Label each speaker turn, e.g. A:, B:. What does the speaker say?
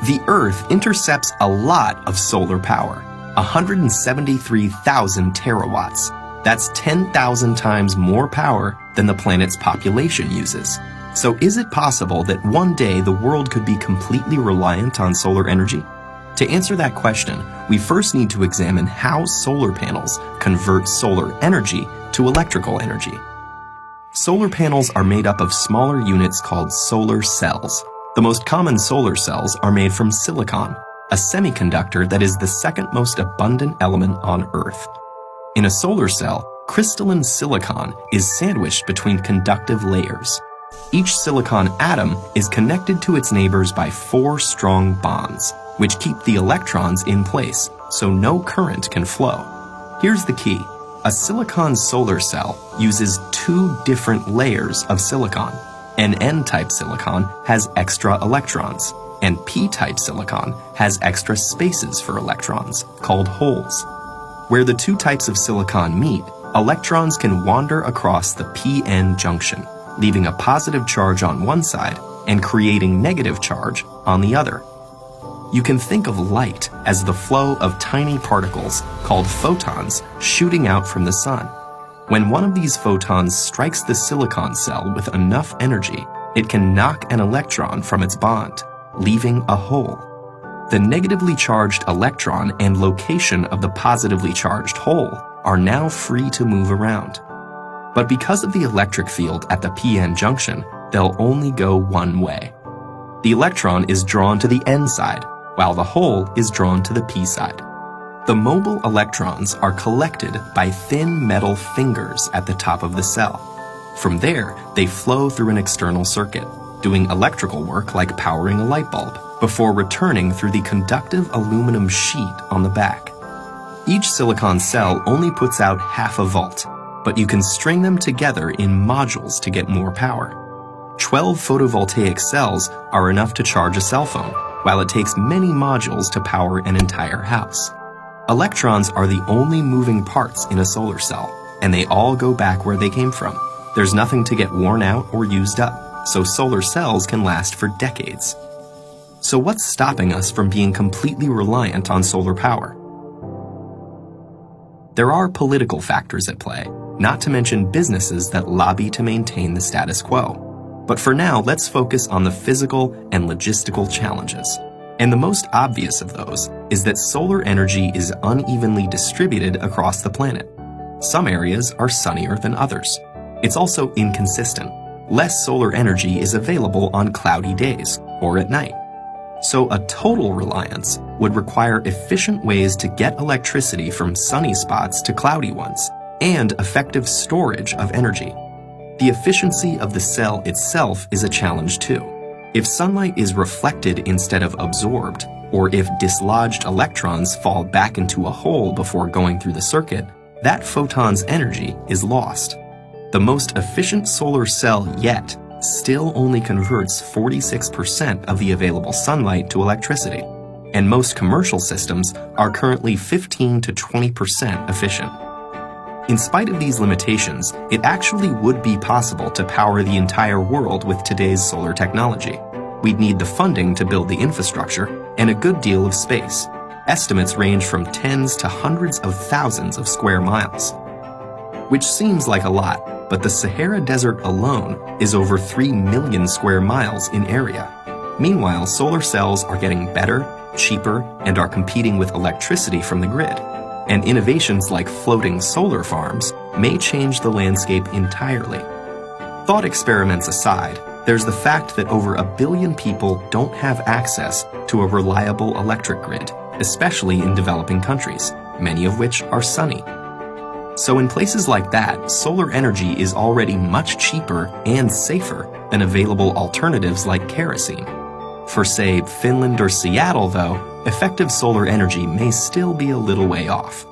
A: The Earth intercepts a lot of solar power, 173,000 terawatts. That's 10,000 times more power than the planet's population uses. So is it possible that one day the world could be completely reliant on solar energy? To answer that question, we first need to examine how solar panels convert solar energy to electrical energy. Solar panels are made up of smaller units called solar cells. The most common solar cells are made from silicon, a semiconductor that is the second most abundant element on Earth. In a solar cell, crystalline silicon is sandwiched between conductive layers. Each silicon atom is connected to its neighbors by 4 strong bonds, which keep the electrons in place so no current can flow. Here's the key. A silicon solar cell uses 2 different layers of silicon. An N-type silicon has extra electrons, and P-type silicon has extra spaces for electrons, called holes. Where the 2 types of silicon meet, electrons can wander across the p-n junction, leaving a positive charge on one side and creating negative charge on the other. You can think of light as the flow of tiny particles called photons shooting out from the sun. When one of these photons strikes the silicon cell with enough energy, it can knock an electron from its bond, leaving a hole. The negatively charged electron and location of the positively charged hole are now free to move around. But because of the electric field at the p-n junction, they'll only go one way. The electron is drawn to the n side, while the hole is drawn to the p side. The mobile electrons are collected by thin metal fingers at the top of the cell. From there, they flow through an external circuit, doing electrical work like powering a light bulb, before returning through the conductive aluminum sheet on the back. Each silicon cell only puts out half a volt, but you can string them together in modules to get more power. 12 photovoltaic cells are enough to charge a cell phone, while it takes many modules to power an entire house. Electrons are the only moving parts in a solar cell, and they all go back where they came from. There's nothing to get worn out or used up, so solar cells can last for decades. So what's stopping us from being completely reliant on solar power? There are political factors at play, not to mention businesses that lobby to maintain the status quo. But for now, let's focus on the physical and logistical challenges. And the most obvious of those is that solar energy is unevenly distributed across the planet. Some areas are sunnier than others. It's also inconsistent. Less solar energy is available on cloudy days or at night. So a total reliance would require efficient ways to get electricity from sunny spots to cloudy ones, and effective storage of energy. The efficiency of the cell itself is a challenge too. If sunlight is reflected instead of absorbed, or if dislodged electrons fall back into a hole before going through the circuit, that photon's energy is lost. The most efficient solar cell yet still only converts 46% of the available sunlight to electricity, and most commercial systems are currently 15 to 20% efficient. In spite of these limitations, it actually would be possible to power the entire world with today's solar technology. We'd need the funding to build the infrastructure and a good deal of space. Estimates range from tens to hundreds of thousands of square miles. Which seems like a lot, but the Sahara Desert alone is over 3 million square miles in area. Meanwhile, solar cells are getting better, cheaper, and are competing with electricity from the grid. And innovations like floating solar farms may change the landscape entirely. Thought experiments aside, there's the fact that over 1 billion people don't have access to a reliable electric grid, especially in developing countries, many of which are sunny. So in places like that, solar energy is already much cheaper and safer than available alternatives like kerosene. For, say, Finland or Seattle, though, effective solar energy may still be a little way off.